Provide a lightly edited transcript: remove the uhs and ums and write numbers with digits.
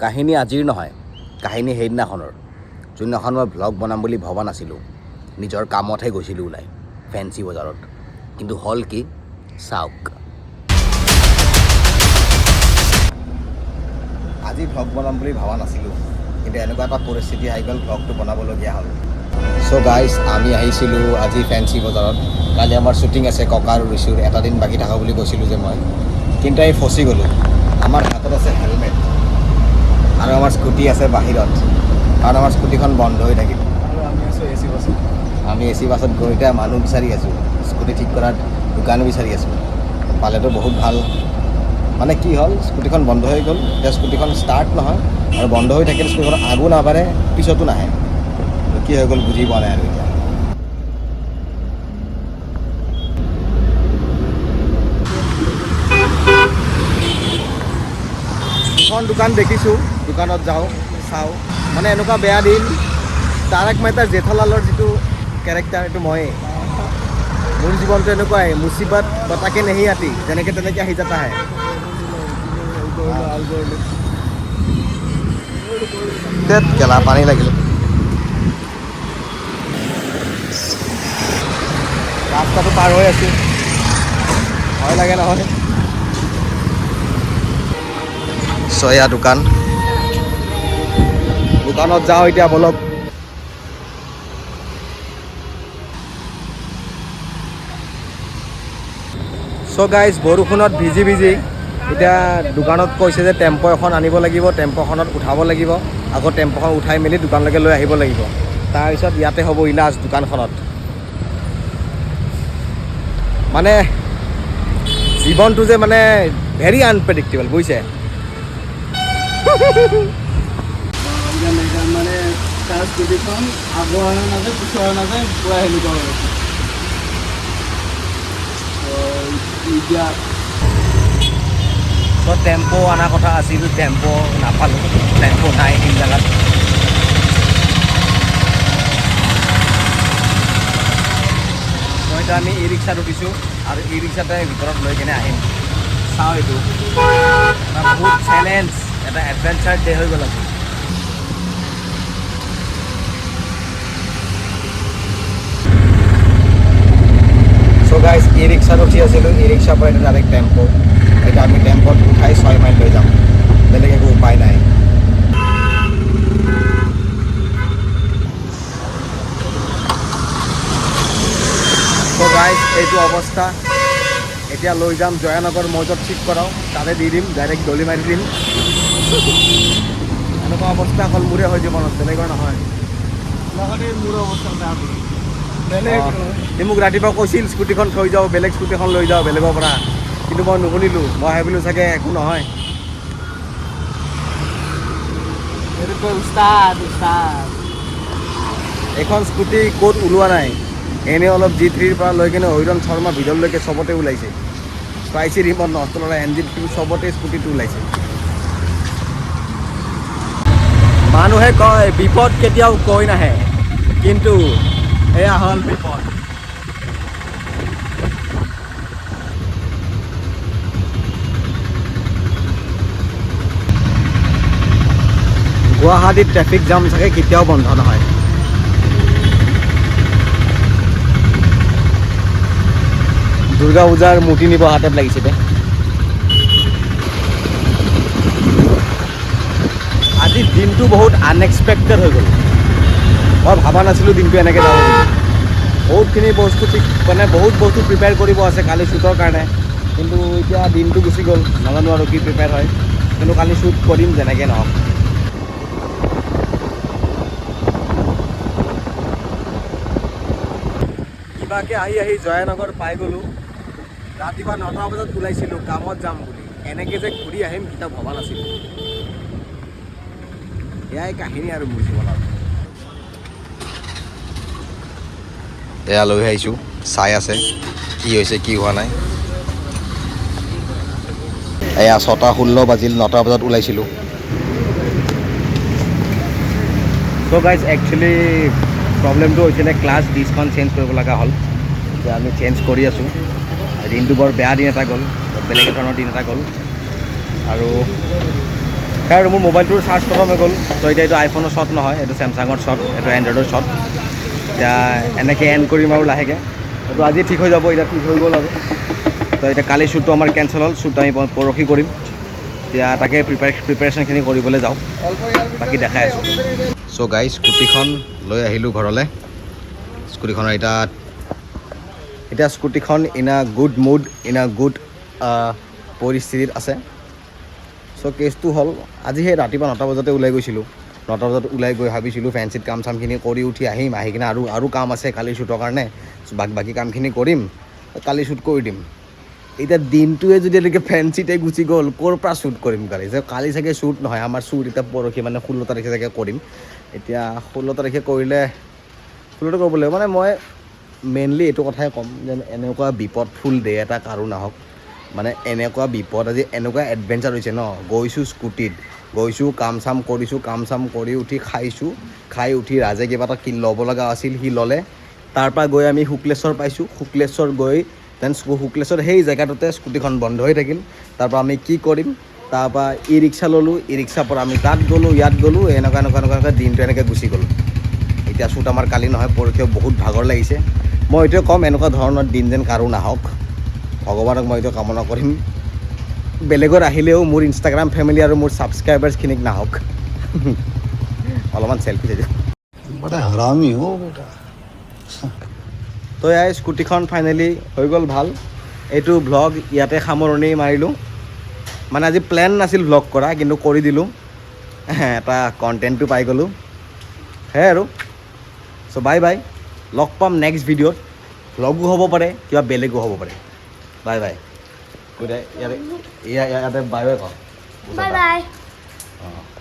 কাহিনী আজিৰ নহয়, কাহিনী সেইদিনাখনৰ। যোনদিনাখন মই ভ্লগ বনাম বুলি ভবা নাছিলোঁ, নিজৰ কামতহে গৈছিলোঁ ওলাই ফেঞ্চি বজাৰত। কিন্তু হ'ল কি, চাওক। আজি ভ্লগ বনাম বুলি ভবা নাছিলোঁ, কিন্তু এনেকুৱা এটা পৰিস্থিতি আহি গ'ল, ভ্লগটো বনাবলগীয়া হ'ল। চ' গাইজ, আমি আহিছিলোঁ আজি ফেঞ্চি বজাৰত। কালি আমাৰ শ্বুটিং আছে ককা আৰু ঋষিৰ, এটা দিন বাকী থকা বুলি কৈছিলোঁ যে মই, কিন্তু আমি ফচি গ'লোঁ। আমাৰ হাতত আছে হেলমেট আৰু আমাৰ স্কুটি আছে বাহিৰত, কাৰণ আমাৰ স্কুটিখন বন্ধ হৈ থাকিল। আৰু আমি আছোঁ এ চি বাছত। আমি এ চি বাছত গৈ এতিয়া মানুহ বিচাৰি আছোঁ, স্কুটি ঠিক কৰাৰ দোকানো বিচাৰি আছোঁ। পালেতো বহুত ভাল। মানে কি হ'ল, স্কুটিখন বন্ধ হৈ গ'ল, এতিয়া স্কুটিখন ষ্টাৰ্ট নহয়, আৰু বন্ধ হৈ থাকিলে স্কুটিখন আগো নাবাঢ়ে পিছতো নাহে। কি হৈ গ'ল বুজি পোৱা নাই আৰু এতিয়া। এখন দোকান দেখিছোঁ, দোকানত যাওঁ চাওঁ, মানে এনেকুৱা বেয়া দিন। তাৰক মেহতা জেঠালালৰ যিটো কেৰেক্টাৰ, এইটো ময়েই। মোৰ জীৱনটো এনেকুৱাই, মুচিবত বতাকে নেহি আতি, যেনেকৈ তেনেকৈ আহি যাতা হে। গেলা পানী লাগিল। ৰাস্তাটো পাৰ হৈ আছোঁ, ভয় লাগে নহয়। ছয়া দোকান, দোকানত যাওঁ এতিয়া বলক। চ' গাইজ, বৰষুণত ভিজি এতিয়া দোকানত কৈছে যে টেম্পো এখন আনিব লাগিব, টেম্পোখনত উঠাব লাগিব, আকৌ টেম্পোখন উঠাই মেলি দোকানলৈকে লৈ আহিব লাগিব। তাৰপিছত ইয়াতে হ'ব ইলাজ দোকানখনত। মানে জীৱনটো যে মানে ভেৰি আনপ্ৰেডিক্টেবল, বুজিছে? মানে তাৰ স্কুটিখন আগৰ নাযায়, পিছৰ নাযায়, পুৰা সেনেকুৱা হৈ আছে। এতিয়া টেম্পো অনা কথা আছিল, টেম্পো নাপালোঁ, টেম্পো নাই সেই জেগাত। এতিয়া আমি ই ৰিক্সাত উঠিছোঁ, আৰু ই ৰিক্সাতে ভিতৰত লৈ কিনে আহিম। চাওঁ এইটো বহুত চেলেঞ্জ, এটা এডভেঞ্চাৰ ডে হৈ গ'ল আজি। চ' গাইজ, ই ৰিক্সাত উঠি আছিলোঁ, ই ৰিক্সাৰ পৰা এতিয়া ডাইৰেক্ট টেম্পো। এতিয়া আমি টেম্পোত উঠাই 6 মাইল লৈ যাম, বেলেগ একো উপায় নাই। চ' গাইজ, এইটো অৱস্থা। এতিয়া লৈ যাম জয়ানগৰ মৌজত ঠিক কৰাওঁ, তাতে দি দিম, ডাইৰেক্ট দলি মাৰি দিম। এনেকুৱা অৱস্থা হ'ল মোৰে হৈ জীৱনত, বেলেগৰ নহয়। লগতে মোৰ অৱস্থা বেয়া কৰি বেলেগ সি মোক ৰাতিপুৱা কৈছিল স্কুটিখন থৈ যাওঁ, বেলেগ স্কুটিখন লৈ যাওঁ বেলেগৰ পৰা, কিন্তু মই নুশুনিলোঁ। মই ভাবিলোঁ চাগে একো নহয়। এইখন স্কুটি ক'ত ওলোৱা নাই, এনেই অলপ G3ৰ পৰা লৈ কিনে হৰিণ শৰ্মা ভিতৰলৈকে চবতে ওলাইছে। স্পাইচি ৰিমত নষ্ট ল'ৰা এনজিন চবতে স্কুটিটো ওলাইছে। মানুহে কয় বিপদ কেতিয়াও কৈ নাহে, কিন্তু এয়া হ'ল বিপদ। গুৱাহাটীত ট্ৰেফিক জাম চাগে কেতিয়াও বন্ধ নহয়। দুৰ্গা পূজাৰ মূৰ্তি নিব হাতত লাগিছে দে। আজিৰ দিনটো বহুত আনএক্সপেক্টেড হৈ গ'ল। মই ভবা নাছিলোঁ দিনটো এনেকৈ যাব বুলি। বহুতখিনি বস্তু মানে বহুত বস্তু প্ৰিপেয়াৰ কৰিব আছে কালি শ্বুটৰ কাৰণে, কিন্তু এতিয়া দিনটো গুচি গ'ল, নাজানো আৰু কি প্ৰিপেয়াৰ হয়, কিন্তু কালি শ্বুট কৰিম যেনেকৈ নহওক। কিবাকৈ আহি জয়ানগৰ পাই গ'লোঁ। ৰাতিপুৱা 9টা বজাত ওলাইছিলোঁ কামত যাম বুলি, এনেকৈ যে ঘূৰি আহিম কেতিয়াও ভবা নাছিলোঁ। এয়াই কাহিনী আৰু মোৰ জীৱনত। এয়া লৈ আহিছোঁ, চাই আছে কি হৈছে কি হোৱা নাই। এয়া 6:16 বাজিল, 9টা বজাত ওলাইছিলোঁ। চ' গাইজ, একচুৱেলি প্ৰব্লেমটো হৈছিলে ক্লাছ ডিছখন চেঞ্জ কৰিব লগা হ'ল। এতিয়া আমি চেঞ্জ কৰি আছোঁ। দিনটো বৰ বেয়া দিন এটা গ'ল, বেলেগ ধৰণৰ দিন এটা গ'ল। আৰু আৰু মোৰ মোবাইলটোৰ চাৰ্জ খতম হৈ গ'ল। ত' এতিয়া এইটো আইফোনৰ শ্বট নহয়, এইটো চেমচাঙৰ শ্বট, এইটো এণ্ড্ৰইডৰ শ্বট। এতিয়া এনেকৈ এণ্ড কৰিম আৰু লাহেকৈ। এইটো আজি ঠিক হৈ যাব, এতিয়া ঠিক হৈ গ'ল আৰু। ত' এতিয়া কালি শ্বুটটো আমাৰ কেঞ্চেল হ'ল, শ্বুট আমি পৰহি কৰিম। এতিয়া তাকে প্ৰিপেৰেশ্যনখিনি কৰিবলৈ যাওঁ, বাকী দেখাই আছোঁ। চ' গাইজ স্কুটিখন লৈ আহিলোঁ ঘৰলৈ। স্কুটিখনৰ এতিয়া স্কুটিখন in a good mood, in a good পৰিস্থিতিত আছে। চ' কেছটো হ'ল আজি সেই ৰাতিপুৱা 9টা বজাতে ওলাই গৈছিলোঁ। 9টা বজাত ওলাই গৈ ভাবিছিলোঁ ফেঞ্চিত কাম চামখিনি কৰি উঠি আহিম, আহি কিনে আৰু কাম আছে কালি শ্বুটৰ কাৰণে, বাকী কামখিনি কৰিম, কালি শ্বুট কৰি দিম। এতিয়া দিনটোৱে যদি এনেকৈ ফেঞ্চিতে গুচি গ'ল, ক'ৰ পৰা শ্বুট কৰিম কালি? যে কালি চাগে শ্বুট নহয়, আমাৰ শ্বুট এতিয়া পৰহি মানে 16 তাৰিখে চাগে কৰিম। এতিয়া 16 তাৰিখে কৰিলে 16 কৰিব লাগিব। মানে মই মেইনলি এইটো কথাই ক'ম যেন এনেকুৱা বিপদফুল ডে এটা কাৰো নাহক। মানে এনেকুৱা বিপদ, আজি এনেকুৱা এডভেঞ্চাৰ হৈছে ন, গৈছোঁ স্কুটিত, গৈছোঁ কাম চাম কৰিছোঁ, কাম চাম কৰি উঠি খাইছোঁ, খাই উঠি ৰাজে কিবা এটা ল'ব লগা আছিল, সি ল'লে। তাৰপৰা গৈ আমি শুক্লেশ্বৰ পাইছোঁ, শুক্লেশ্বৰ গৈ দেন শুক্লেশ্বৰ সেই জেগাটোতে স্কুটিখন বন্ধ হৈ থাকিল। তাৰপৰা আমি কি কৰিম, তাৰপৰা ই ৰিক্সা ল'লোঁ, ই ৰিক্সাৰ পৰা আমি তাত গ'লোঁ, ইয়াত গ'লোঁ, এনেকুৱা দিনটো এনেকৈ গুচি গ'ল। এতিয়া শ্বুট আমাৰ কালি নহয়, পৰহিও বহুত ভাগৰ লাগিছে। মই এইটোৱে ক'ম, এনেকুৱা ধৰণৰ দিন যেন কাৰো নাহক, ভগৱানক মই এইটো কামনা কৰিম। বেলেগৰ আহিলেও মোৰ ইনষ্টাগ্ৰাম ফেমিলি আৰু মোৰ ছাবস্ক্ৰাইবাৰ্ছখিনিক নাহক। অলপমান চেল্ফি চাইছোঁ। बड़ा हरामी हो बेटा। তো এই স্কুটিখন ফাইনেলি হৈ গ'ল ভাল। এইটো ভ্লগ ইয়াতে সামৰণি মাৰিলোঁ। মানে আজি প্লেন নাছিল ভ্লগ কৰা, কিন্তু কৰি দিলোঁ, এটা কণ্টেণ্টটো পাই গ'লোঁ, সেয়াই আৰু। চ' বাই বাই, লগ পাম নেক্সট ভিডিঅ'ত। ভ্লগো হ'ব পাৰে, কিবা বেলেগো হ'ব পাৰে। Bye bye. ইয়াতে বাই বাই কওঁ। Bye bye. অঁ।